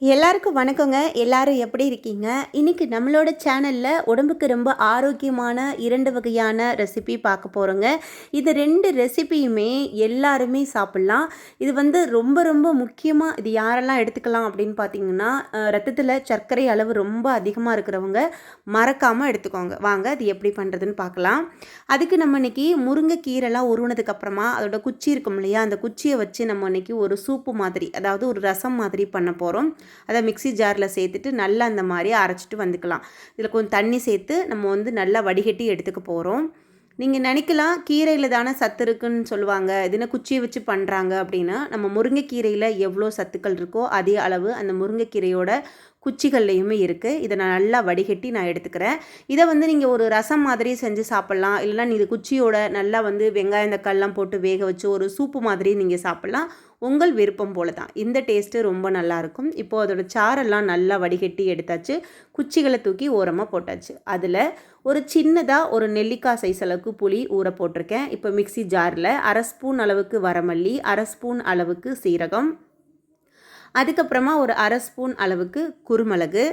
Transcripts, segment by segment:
எல்லாருக்கும் வணக்கங்க. எல்லாரும் எப்படி இருக்கீங்க? இன்னைக்கு நம்மளோட சேனலில் உடம்புக்கு ரொம்ப ஆரோக்கியமான 2 வகையான ரெசிபி பார்க்க போகிறோங்க. இது 2 ரெசிபியுமே எல்லாருமே சாப்பிட்லாம். இது வந்து ரொம்ப ரொம்ப முக்கியமாக இது யாரெல்லாம் எடுத்துக்கலாம் அப்படின்னு பார்த்தீங்கன்னா, ரத்தத்தில் சர்க்கரை அளவு ரொம்ப அதிகமாக இருக்கிறவங்க மறக்காமல் எடுத்துக்கோங்க. வாங்க அது எப்படி பண்ணுறதுன்னு பார்க்கலாம். அதுக்கு நம்ம இன்னைக்கு முருங்கைக்கீரைலாம் உருவினதுக்கப்புறமா அதோட குச்சி இருக்கும் இல்லையா, அந்த குச்சியை வச்சு நம்ம இன்னைக்கு ஒரு சூப்பு மாதிரி, அதாவது ஒரு ரசம் மாதிரி பண்ண போகிறோம். அதை மிக்ஸி ஜாரில் சேர்த்துட்டு நல்லா அந்த மாதிரி அரைச்சிட்டு வந்துக்கலாம். இதில் கொஞ்சம் தண்ணி சேர்த்து நம்ம வந்து நல்லா வடிகட்டி எடுத்துக்க போகிறோம். நீங்கள் நினைக்கலாம் கீரையில் தானே சத்து இருக்குன்னு சொல்லுவாங்க, இதுன்னு குச்சியை வச்சு பண்ணுறாங்க அப்படின்னா, நம்ம முருங்கைக்கீரையில் எவ்வளோ சத்துக்கள் இருக்கோ அதே அளவு அந்த முருங்கைக்கீரையோட குச்சிகள்லையுமே இருக்குது. இதை நான் நல்லா வடிகட்டி நான் எடுத்துக்கிறேன். இதை வந்து நீங்கள் ஒரு ரசம் மாதிரி செஞ்சு சாப்பிட்லாம், இல்லைனா நீங்கள் குச்சியோட நல்லா வந்து வெங்காயம் தக்காளிலாம் போட்டு வேக வச்சு ஒரு சூப்பு மாதிரி நீங்கள் சாப்பிட்லாம். உங்கள் விருப்பம் போல தான். இந்த டேஸ்ட்டு ரொம்ப நல்லாயிருக்கும். இப்போது அதோட சாரெல்லாம் நல்லா வடிகட்டி எடுத்தாச்சு. குச்சிகளை தூக்கி ஓரமாக போட்டாச்சு. அதில் ஒரு சின்னதாக ஒரு நெல்லிக்காய் சைஸ் அளவுக்கு புளி ஊற போட்டிருக்கேன். இப்போ மிக்ஸி ஜாரில் 1/2 ஸ்பூன் அளவுக்கு வரமல்லி, 1/2 ஸ்பூன் அளவுக்கு சீரகம், அதுக்கப்புறமா ஒரு 1/2 ஸ்பூன் அளவுக்கு குருமிளகு,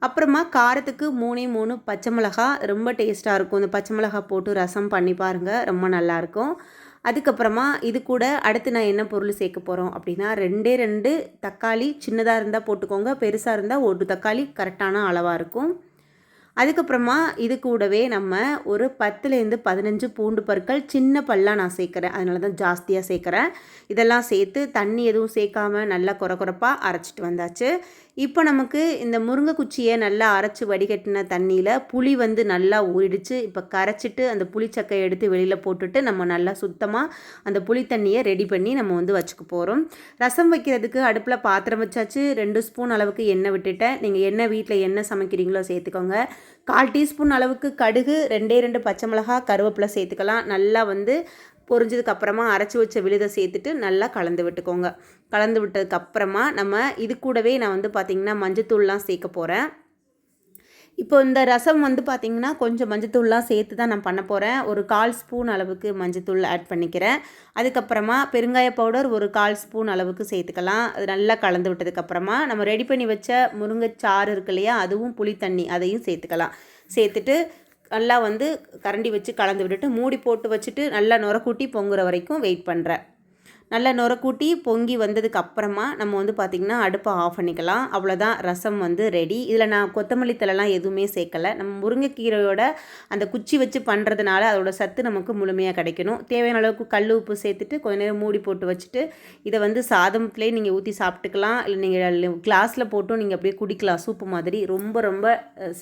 அப்புறமா காரத்துக்கு 3 பச்சை மிளகா. ரொம்ப டேஸ்ட்டாக இருக்கும். இந்த பச்சை மிளகா போட்டு ரசம் பண்ணி பாருங்கள், ரொம்ப நல்லாயிருக்கும். அதுக்கப்புறமா இது கூட அடுத்து நான் என்ன பொருள் சேர்க்க போகிறோம் அப்படின்னா, 2 தக்காளி. சின்னதாக இருந்தால் போட்டுக்கோங்க, பெருசாக இருந்தால் 1 தக்காளி கரெக்டான அளவாக இருக்கும். அதுக்கப்புறமா இது கூடவே நம்ம ஒரு 10லேருந்து 15 பூண்டு பற்கள் சின்ன பல்லாக நான் சேர்க்குறேன், அதனால தான் ஜாஸ்தியாக சேர்க்குறேன். இதெல்லாம் சேர்த்து தண்ணி எதுவும் சேர்க்காம நல்லா கொரப்பாக அரைச்சிட்டு வந்தாச்சு. இப்போ நமக்கு இந்த முருங்கை குச்சியை நல்லா அரைச்சி வடிகட்டின தண்ணியில் புளி வந்து நல்லா ஊறிடுச்சு. இப்போ கரைச்சிட்டு அந்த புளிச்சக்கையை எடுத்து வெளியில் போட்டுட்டு நம்ம நல்லா சுத்தமாக அந்த புளி தண்ணியை ரெடி பண்ணி நம்ம வந்து வச்சுக்க போகிறோம். ரசம் வைக்கிறதுக்கு அடுப்பில் பாத்திரம் வச்சாச்சு. 2 ஸ்பூன் அளவுக்கு எண்ணெய் விட்டுட்டேன். நீங்கள் என்ன வீட்டில் என்ன சமைக்கிறீங்களோ சேர்த்துக்கோங்க. 1/4 டீஸ்பூன் அளவுக்கு கடுகு, 2 பச்சை மிளகா, கருவேப்பிலை சேர்த்துக்கலாம். நல்லா வந்து பொரிஞ்சதுக்கப்புறமா அரைச்சி வச்ச விழுதை சேர்த்துட்டு நல்லா கலந்து விட்டுக்கோங்க. கலந்து விட்டதுக்கப்புறமா நம்ம இது கூடவே நான் வந்து பார்த்திங்கன்னா மஞ்சத்தூள்லாம் சேர்க்க போகிறேன். இப்போ இந்த ரசம் வந்து பார்த்திங்கன்னா கொஞ்சம் மஞ்சத்தூள்லாம் சேர்த்து தான் நான் பண்ண போகிறேன். ஒரு 1/4 ஸ்பூன் அளவுக்கு மஞ்சத்தூள் ஆட் பண்ணிக்கிறேன். அதுக்கப்புறமா பெருங்காய பவுடர் ஒரு 1/4 ஸ்பூன் அளவுக்கு சேர்த்துக்கலாம். அது நல்லா கலந்து விட்டதுக்கப்புறமா நம்ம ரெடி பண்ணி வச்ச முருங்கைச்சாறு இருக்கு இல்லையா, அதுவும் புளி தண்ணி அதையும் சேர்த்துக்கலாம். சேர்த்துட்டு நல்லா வந்து கரண்டி வச்சு கலந்து விட்டுட்டு மூடி போட்டு வச்சுட்டு நல்லா நுரக்கூட்டி பொங்குற வரைக்கும் வெயிட் பண்ணுறேன். நல்லா நுரக்கூட்டி பொங்கி வந்ததுக்கு அப்புறமா நம்ம வந்து பார்த்திங்கன்னா அடுப்பை ஆஃப் பண்ணிக்கலாம். அவ்வளோதான், ரசம் வந்து ரெடி. இதில் நான் கொத்தமல்லி தழைலாம் எதுவுமே சேர்க்கலை. நம்ம முருங்கைக்கீரையோட அந்த குச்சி வச்சு பண்ணுறதுனால அதோட சத்து நமக்கு முழுமையாக கிடைக்கணும். தேவையான அளவுக்கு கல் உப்பு சேர்த்துட்டு கொஞ்ச நேரம் மூடி போட்டு வச்சுட்டு இதை வந்து சாதத்துலேயே நீங்கள் ஊற்றி சாப்பிட்டுக்கலாம், இல்லை நீங்கள் கிளாஸில் போட்டும் நீங்கள் அப்படியே குடிக்கலாம் சூப்பு மாதிரி. ரொம்ப ரொம்ப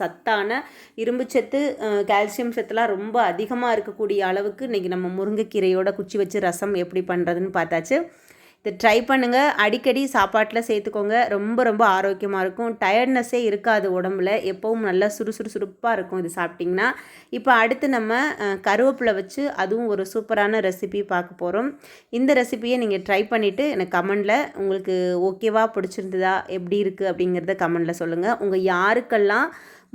சத்தான இரும்பு சத்து, கால்சியம் சத்துலாம் ரொம்ப அதிகமாக இருக்கக்கூடிய அளவுக்கு இன்றைக்கி நம்ம முருங்கைக்கீரையோட குச்சி வச்சு ரசம் எப்படி பண்ணுறதுன்னு பார்த்தா. இதை ட்ரை பண்ணுங்கள். அடிக்கடி சாப்பாட்டில் சேர்த்துக்கோங்க. ரொம்ப ரொம்ப ஆரோக்கியமாக இருக்கும். டயர்ட்னஸ்ஸே இருக்காது உடம்புல. எப்பவும் நல்லா சுறுசுறுப்பாக இருக்கும் இது சாப்பிட்டிங்கன்னா. இப்போ அடுத்து நம்ம கருவேப்பிலை வச்சு அதுவும் ஒரு சூப்பரான ரெசிபி பார்க்க போகிறோம். இந்த ரெசிபியை நீங்கள் ட்ரை பண்ணிவிட்டு எனக்கு கமெண்டில் உங்களுக்கு ஓகேவா, பிடிச்சிருந்ததா, எப்படி இருக்குது அப்படிங்கிறத கமெண்டில் சொல்லுங்கள். உங்கள் யாருக்கெல்லாம்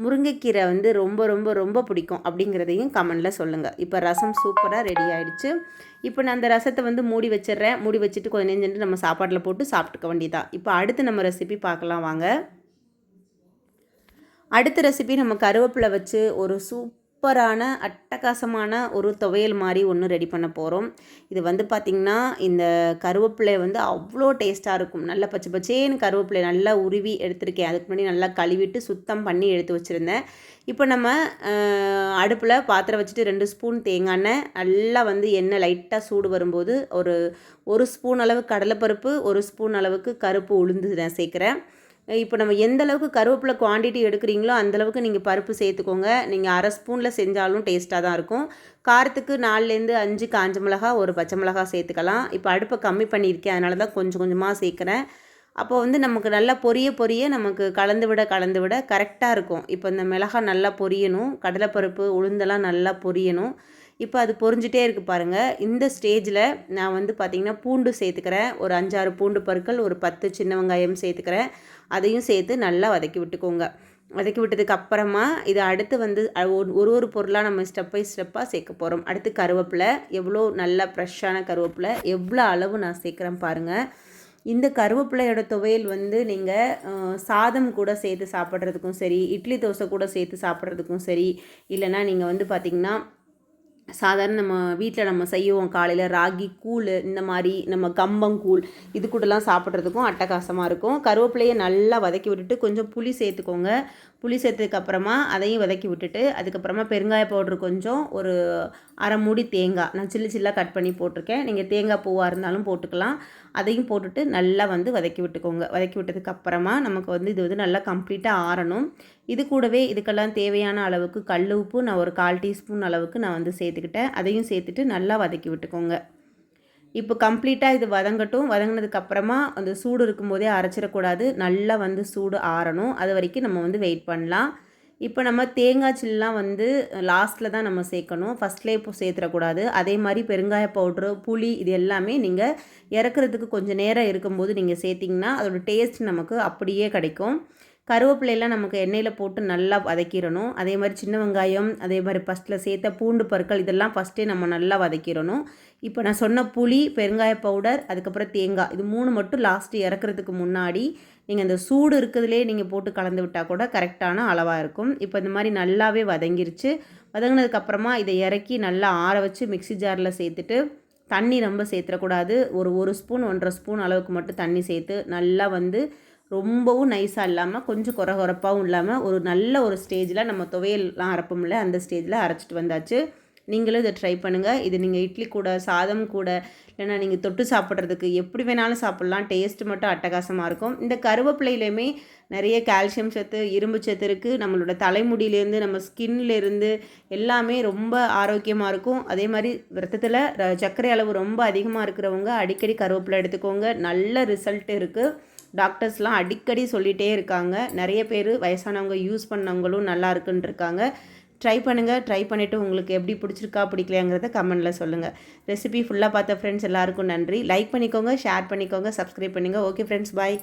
முருங்கைக்கீரை வந்து ரொம்ப ரொம்ப ரொம்ப பிடிக்கும் அப்படிங்கிறதையும் கமெண்டில் சொல்லுங்கள். இப்போ ரசம் சூப்பராக ரெடி ஆகிடுச்சு. இப்போ நான் அந்த ரசத்தை வந்து மூடி வச்சிடுறேன். மூடி வச்சுட்டு கொஞ்சம் நேரம் நம்ம சாப்பாட்டில் போட்டு சாப்பிட்டுக்க வேண்டியதான். இப்போ அடுத்து நம்ம ரெசிபி பார்க்கலாம் வாங்க. அடுத்த ரெசிபி நம்ம கருவேப்பிலை வச்சு ஒரு சூப்பரான அட்டகாசமான ஒரு துவையல் மாதிரி ஒன்று ரெடி பண்ண போகிறோம். இது வந்து பார்த்திங்கன்னா இந்த கருவேப்பிலை வந்து அவ்வளோ டேஸ்ட்டாக இருக்கும். நல்லா பச்சை பச்சேன்னு கருவேப்பிலை நல்லா உருவி எடுத்திருக்கேன். அதுக்கு முன்னாடி நல்லா கழுவிட்டு சுத்தம் பண்ணி எடுத்து வச்சுருந்தேன். இப்போ நம்ம அடுப்பில் பாத்திரம் வச்சுட்டு 2 ஸ்பூன் தேங்காய் எண்ணெய், நல்லா வந்து எண்ணெய் லைட்டாக சூடு வரும்போது ஒரு ஸ்பூன் அளவு கடலைப்பருப்பு, 1 ஸ்பூன் அளவுக்கு கருப்பு உளுந்து நான் சேர்க்குறேன். இப்போ நம்ம எந்த அளவுக்கு கருவேப்பிலை குவான்டிட்டி எடுக்கிறீங்களோ அந்தளவுக்கு நீங்கள் பருப்பு சேர்த்துக்கோங்க. நீங்கள் 1/2 ஸ்பூனில் செஞ்சாலும் டேஸ்ட்டாக தான் இருக்கும். காரத்துக்கு 4லேருந்து 5 காஞ்ச மிளகா, 1 பச்சை மிளகா சேர்த்துக்கலாம். இப்போ அடுப்பை கம்மி பண்ணியிருக்கேன், அதனால தான் கொஞ்சம் கொஞ்சமாக சேர்க்குறேன். அப்போ வந்து நமக்கு நல்லா பொரிய நமக்கு கலந்து விட கரெக்டாக இருக்கும். இப்போ இந்த மிளகாய் நல்லா பொரியணும், கடலைப்பருப்பு உளுந்தெல்லாம் நல்லா பொரியணும். இப்போ அது பொரிஞ்சிட்டே இருக்குது பாருங்கள். இந்த ஸ்டேஜில் நான் வந்து பார்த்திங்கன்னா பூண்டு சேர்த்துக்கிறேன். ஒரு 5-6 பூண்டு பற்கள், ஒரு 10 சின்ன வெங்காயம் சேர்த்துக்கிறேன். அதையும் சேர்த்து நல்லா வதக்கி விட்டுக்கோங்க. வதக்கி விட்டதுக்கு அப்புறமா இதை அடுத்து வந்து ஒரு பொருளாக நம்ம ஸ்டெப் பை ஸ்டெப்பாக சேர்க்க போகிறோம். அடுத்து கருவேப்பிலை, எவ்வளோ நல்லா ஃப்ரெஷ்ஷான கருவேப்பிலை, எவ்வளோ அளவு நான் சேர்க்குறேன் பாருங்கள். இந்த கருவேப்பிலையோட துவையல் வந்து நீங்கள் சாதம் கூட சேர்த்து சாப்பிட்றதுக்கும் சரி, இட்லி தோசை கூட சேர்த்து சாப்பிட்றதுக்கும் சரி, இல்லைனா நீங்கள் வந்து பார்த்திங்கன்னா சாதாரண நம்ம வீட்டில் நம்ம செய்வோம் காலையில் ராகி கூழ், இந்த மாதிரி நம்ம கம்பங்கூழ் இது கூடலாம் சாப்பிட்றதுக்கும் அட்டகாசமாக இருக்கும். கருவேப்பிலையை நல்லா வதக்கி விட்டுட்டு கொஞ்சம் புளி சேர்த்துக்கோங்க. புளி சேர்த்ததுக்கப்புறமா அதையும் வதக்கி விட்டுட்டு அதுக்கப்புறமா பெருங்காய பவுட்ரு கொஞ்சம், ஒரு அரை மூடி தேங்காய் நான் சில்லாக கட் பண்ணி போட்டிருக்கேன். நீங்கள் தேங்காய் பூவாக இருந்தாலும் போட்டுக்கலாம். அதையும் போட்டுட்டு நல்லா வந்து வதக்கி விட்டுக்கோங்க. வதக்கி விட்டதுக்கப்புறமா நமக்கு வந்து இது வந்து நல்லா கம்ப்ளீட்டாக ஆறணும். இது கூடவே இதுக்கெல்லாம் தேவையான அளவுக்கு கல் உப்பு நான் ஒரு 1/4 டீஸ்பூன் அளவுக்கு நான் வந்து சேர்த்துக்கிட்டேன். அதையும் சேர்த்துட்டு நல்லா வதக்கி விட்டுக்கோங்க. இப்போ கம்ப்ளீட்டாக இது வதங்கட்டும். வதங்கினதுக்கப்புறமா அந்த சூடு இருக்கும்போதே அரைச்சிடக்கூடாது. நல்லா வந்து சூடு ஆறணும். அது வரைக்கும் நம்ம வந்து வெயிட் பண்ணலாம். இப்போ நம்ம தேங்காய் சில்லாம் வந்து லாஸ்ட்டில் தான் நம்ம சேர்க்கணும். ஃபஸ்ட்லேயே இப்போ சேர்த்துடக்கூடாது. அதே மாதிரி பெருங்காய பவுட்ரு, புளி இது எல்லாமே நீங்கள் இறக்குறதுக்கு கொஞ்சம் நேரம் இருக்கும்போது நீங்கள் சேர்த்திங்கன்னா அதோடய டேஸ்ட் நமக்கு அப்படியே கிடைக்கும். கருவேப்பிலையெல்லாம் நமக்கு எண்ணெயில் போட்டு நல்லா வதக்கிடணும். அதே மாதிரி சின்ன வெங்காயம், அதே மாதிரி ஃபஸ்ட்டில் சேர்த்த பூண்டு பற்கள் இதெல்லாம் ஃபஸ்ட்டே நம்ம நல்லா வதக்கிடணும். இப்போ நான் சொன்ன புளி, பெருங்காய பவுடர், அதுக்கப்புறம் தேங்காய் இது 3 மட்டும் லாஸ்ட்டு இறக்குறதுக்கு முன்னாடி நீங்கள் இந்த சூடு இருக்கிறதுலே நீங்கள் போட்டு கலந்து விட்டால் கூட கரெக்டான அளவாக இருக்கும். இப்போ இந்த மாதிரி நல்லாவே வதங்கிருச்சு. வதங்கினதுக்கப்புறமா இதை இறக்கி நல்லா ஆற வச்சு மிக்ஸி ஜாரில் சேர்த்துட்டு தண்ணி ரொம்ப சேர்த்துடக்கூடாது. ஒரு ஸ்பூன் 1.5 ஸ்பூன் அளவுக்கு மட்டும் தண்ணி சேர்த்து நல்லா வந்து ரொம்பவும் நைஸாக இல்லாமல் கொஞ்சம் கொரகொரப்பாகவும் இல்லாமல் ஒரு நல்ல ஒரு ஸ்டேஜில் நம்ம துவையல்லாம் அரைப்போம்ல அந்த ஸ்டேஜில் அரைச்சிட்டு வந்தாச்சு. நீங்களும் இதை ட்ரை பண்ணுங்கள். இது நீங்கள் இட்லி கூட, சாதம் கூட, இல்லைனா நீங்கள் தொட்டு சாப்பிட்றதுக்கு எப்படி வேணாலும் சாப்பிட்லாம். டேஸ்ட்டு மட்டும் அட்டகாசமாக இருக்கும். இந்த கருவேப்பிலையிலையுமே நிறைய கால்சியம் சத்து, இரும்பு சத்து இருக்குது. நம்மளோட தலைமுடியிலேருந்து நம்ம ஸ்கின்லேருந்து எல்லாமே ரொம்ப ஆரோக்கியமாக இருக்கும். அதே மாதிரி ரத்தத்தில் சர்க்கரை அளவு ரொம்ப அதிகமாக இருக்கிறவங்க அடிக்கடி கருவேப்பிலை எடுத்துக்கோங்க. நல்ல ரிசல்ட் இருக்குது. டாக்டர்ஸ்லாம் அடிக்கடி சொல்லிகிட்டே இருக்காங்க. நிறைய பேர் வயசானவங்க யூஸ் பண்ணவங்களும் நல்லா இருக்குன்னு இருக்காங்க. ட்ரை பண்ணுங்கள். ட்ரை பண்ணிவிட்டு உங்களுக்கு எப்படி பிடிச்சிருக்கா பிடிக்கலையாங்கிறத கமெண்டில் சொல்லுங்கள். ரெசிபி ஃபுல்லாக பார்த்த ஃப்ரெண்ட்ஸ் எல்லாருக்கும் நன்றி. லைக் பண்ணிக்கோங்க, ஷேர் பண்ணிக்கோங்க, சப்ஸ்கிரைப் பண்ணுங்கள். ஓகே ஃப்ரெண்ட்ஸ், பாய்.